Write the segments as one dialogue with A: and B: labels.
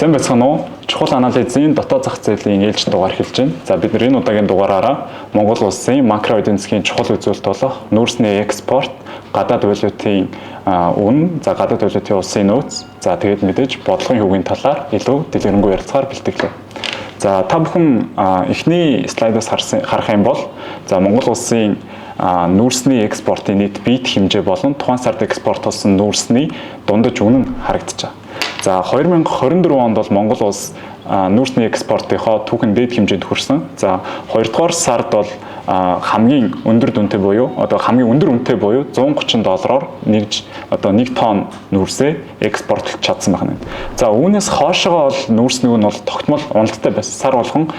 A: Сайн байцгаана уу? Чухал анализийн дотоод зах зээлийн ээлж дугаар эхэлж байна. За бид энэ удаагийн дугаараараа Монгол улсын макро эдийн засгийн чухал үзүүлэлт болох нүүрсний экспорт, гадаад валютын үнэ, за гадаад валютын улсын нөөц, за тэгээд мэдээж бодлогын хөвгийн талаар илүү дэлгэрэнгүй ярилцахаар бэлтгэлээ. За та бүхэн эхний слайдаас харах юм бол за Монгол улсын нүүрсний экспортын нийт биет хэмжээ болон тухайн сард экспортлсон нүүрсний дундаж үнэ нь харагдаж байна. За 2024 онд бол Монгол улс нүүрсний экспортынхоо түүхэн дээд хэмжээнд хүрсэн. За 2 дугаар сард бол хамгийн өндөр дүнтэй буюу хамгийн өндөр үнэтэй буюу $130-оор нэг тонн нүүрсээ экспортлж чадсан байна. За үүнээс хоошоо бол нүүрсний нь бол тогтмол уналттай байсан. Сар болгон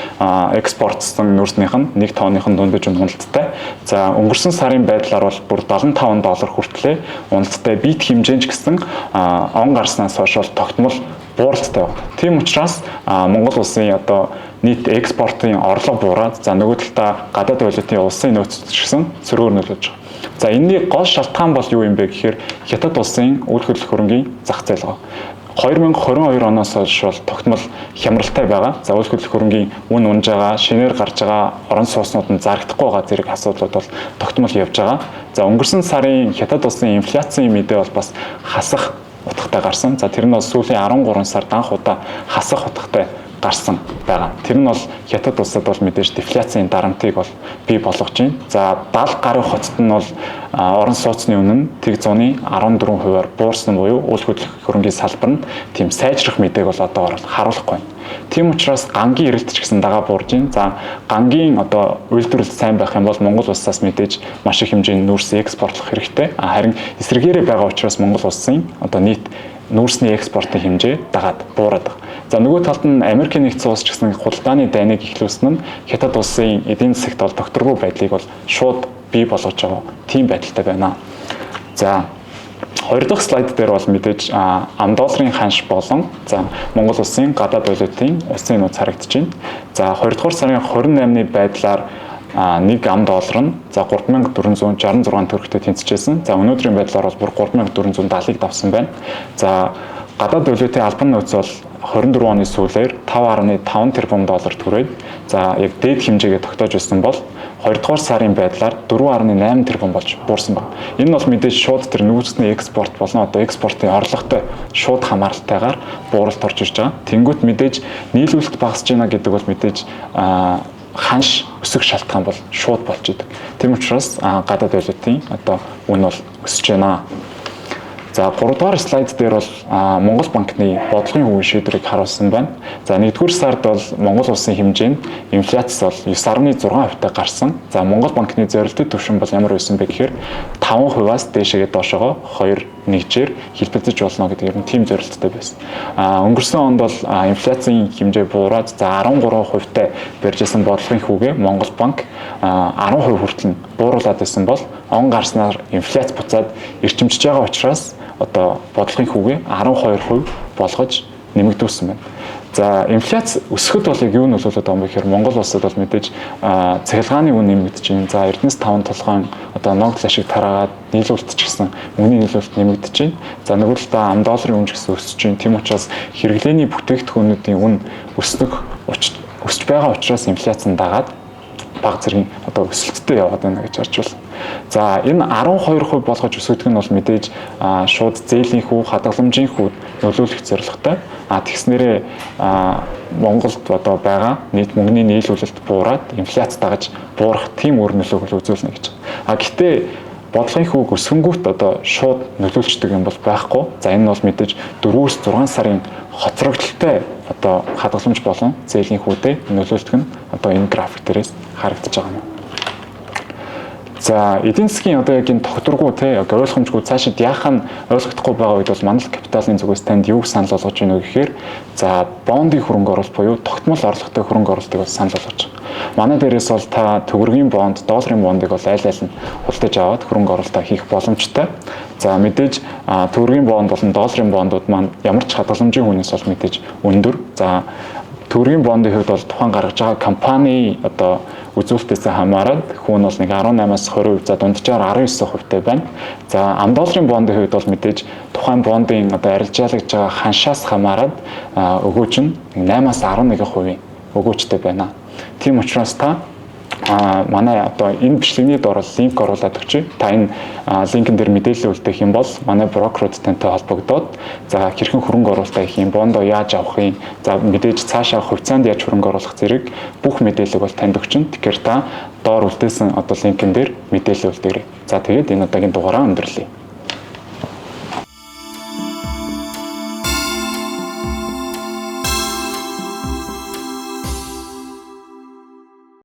A: экспортсон нүүрснийх нь 1 тонныхын дундаж уналттай. За өнгөрсөн сарын байдлаар бол бүр $75 хүртлээр уналттай биет хэмжээнд ч гэсэн он гарснаас хойш бол тогтмол бууралтай байна. Тийм учраас Монгол улсын нийт экспортын орлого буураад за нөгөө талдаа гадаад валютын улсын нөөц гэсэн сөрөөр нөлөөлж байгаа. За энэний гол шалтгаан бол юу юм бэ гэхээр Хятад улсын үйл хөдлөх хөрөнгийн зах зээл байгаа. 2022 оноос хойш бол тогтмол хямралтай байгаа. За үйл хөдлөх хөрөнгийн үн унж байгаа, шинээр гарч байгаа орон сууцнууд нь зарагдахгүй байгаа зэрэг асуудлууд бол тогтмол явж байгаа. За өнгөрсөн сарын Хятад улсын инфляцийн мэдээ бол бас хасах утгатай гарсан. За тэр нь бол сүүлийн 13 сард анх удаа хасах утгатай гарсан байгаа. Тэр нь бол Хятад улсад бол мэдээж дефляцийн дарамтыг бол бий болгож байна. За 70 гаруй хотод нь бол орон сууцны үнэ нь тэг зууны 14%-аар буурсан буюу үйл хөдлөх хөрөнгийн салбар нь тийм сайжрах мэдээг бол одоогоор харуулахгүй байна. Тийм учраас гангийн эрэлт ч гэсэн дагаа буурж байна. За гангийн үйлдвэрлэл сайн байх юм бол Монгол улсаас мэдээж маш их хэмжээний нүүрс экспортлох хэрэгтэй. Харин эсрэгээрээ байгаа учраас Монгол улсын нийт нүүрсний экспортын хэмжээ дагаад буураад байна. За нөгөө талд нь Америкийн нэгдсэн улс ч гэсэн худалдааны дайныг эхлүүлсэн нь Хятад улсын эдийн засагт бол докторгүй байдлыг бол шууд бий болгож байгаа тийм байдалтай байна. За 2 дахь слайд дээр бол мэдээж $10 ханш болон за Монгол улсын гадаад валютын улсын нөөц харагдаж байна. За 2 дугаар сарын 28-ны байдлаар $1 нь за 3466 төгрөгтэй тэнцэжсэн. За өнөөдрийн байдлаар бол бүр 3470-ыг давсан байна. За гадаад валютын албан нөөц бол 24 оны сүүлээр $5.5 тэрбум төрөөд за яг дээд хэмжээгээ тогтоож байсан бол 2 дугаар сарын байдлаар $4.8 тэрбум болж буурсан байна. Энэ бол мэдээж шууд тэр нүүрсний экспорт болон экспортын орлоготой шууд хамааралтайгаар бууралт орж ирж байгаа. Тэнгүүт мэдээж нийлүүлэлт багасж байна гэдэг бол мэдээж ханш өсөх шалтгаан бол шууд болж идэг. Тийм учраас гадаад валютын үнэ бол өсөж байна. За 3 дугаар слайд дээр бол Монгол банкны бодлогын хөвгийн шийдвэрийг харуулсан байна. За 1-р сард бол Монгол улсын хэмжээнд инфляц бол 9.6%-тай гарсан. За Монгол банкны зорилттой түвшин бол ямар байсан бэ гэхээр 5%-аас дээшээгээ доошогоо 2.1-ээр хэлбэлзэж болно гэдэг юм тийм зорилттой байсан. Өнгөрсөн онд бол инфляцийн хэмжээ буураад за 13%-тай барьжсэн бодлогын хөвгөө Монгол банк 10% хүртэл бууруулад байсан бол он гарснаар инфляц буцаад эрчимжиж байгаа учраас бодлогын хөвгөө 12% болгож нэмэгдүүлсэн байна. За инфляц өсөхөд бол юу нөлөөлөд байгаа юм бэ гэхээр Монгол улсад бол мэдээж цахилгааны үн нэмэгдэж байна. За Эрдэнэс 5 толгойн ногдол ашиг тараагаад нийлүүлэлт ч гэсэн үнийн нийлүүлэлт нэмэгдэж байна. За нөгөө талдаа $10 үнэ ч гэсэн өсөж байна. Тийм учраас хэрэглээний бүтээгдэхүүнүүдийн үн өсөж байгаа учраас инфляц нь дагаад бага зэргийн өсөлттэй яваад байна гэж харж байна. За энэ 12% болгож өсгөдөг нь бол мэдээж шууд зээлийн хүү, хадгаламжийн хүү нөлөөлөх зорилготой. Тэгснээрээ Монголд байгаа нийт мөнгөний нийлүүлэлт буураад инфляц дагаж буурах тийм үр нөлөөг үзүүлнэ гэж. Гэхдээ бодлогын хөвг өсгөнгүүт шууд нөлөөлчдөг юм бол байхгүй. За энэ бол мэдээж 4-өөс 6 сарын хоцрогдолтой хадгаламж болон зээлийн хүүдээ нөлөөлдөг нь энэ график дээрээс харагдаж байгаа юм. За эдийн засгийн яг энэ тогтворгүй ойлгомжгүй цаашид яах нь ойлгохдохгүй байгаа үед бол Манлал капиталын зүгээс танд юу санал болгож байна вэ гэхээр за бондын хөрөнгө оруулалт буюу тогтмол орлоготой хөрөнгө оруулалтыг бол санал болгож байгаа. Манай дээрээс бол та төгрөгийн бонд, долларын бондыг бол аль аль нь худалдаж аваад хөрөнгө оруулалтаа хийх боломжтой. За мэдээж төгрөгийн бонд болон долларын бондууд маань ямар ч хадгаламжийн хүнээс бол мэдээж өндөр. За Төгрөгийн бондын хувьд бол тухайн гаргаж байгаа компани одоо үзүүлэлтээс хамаарат хүн бол нэг 18-аас 20% за дунджаар 19%-тай байна. За ам долларын бондын хувьд бол мэдээж тухайн бондын одоо арилжаалагж байгаа ханшаас хамаарат өгөөж нь 8-аас 11% өгөөжтэй байна. Тийм учраас та манай одоо энэ бичлэгний доор линк оруулаад өгчий. Та энэ линкэн дээр мэдээлэл үлдээх юм бол манай брокерууд тантай холбогдоод за хэрхэн хөрөнгө оруулалт хийх юм, бондоо яаж авах юм, за мэдээж цаашаа хувьцаанд яаж хөрөнгө оруулах зэрэг бүх мэдээлэл бол танд өгчин. Тэгэхээр та доор үлдээсэн одоо линкэн дээр мэдээлэл үлдээгээрэй. За тэгээд энэ удаагийн дугаараа өндөрлөе.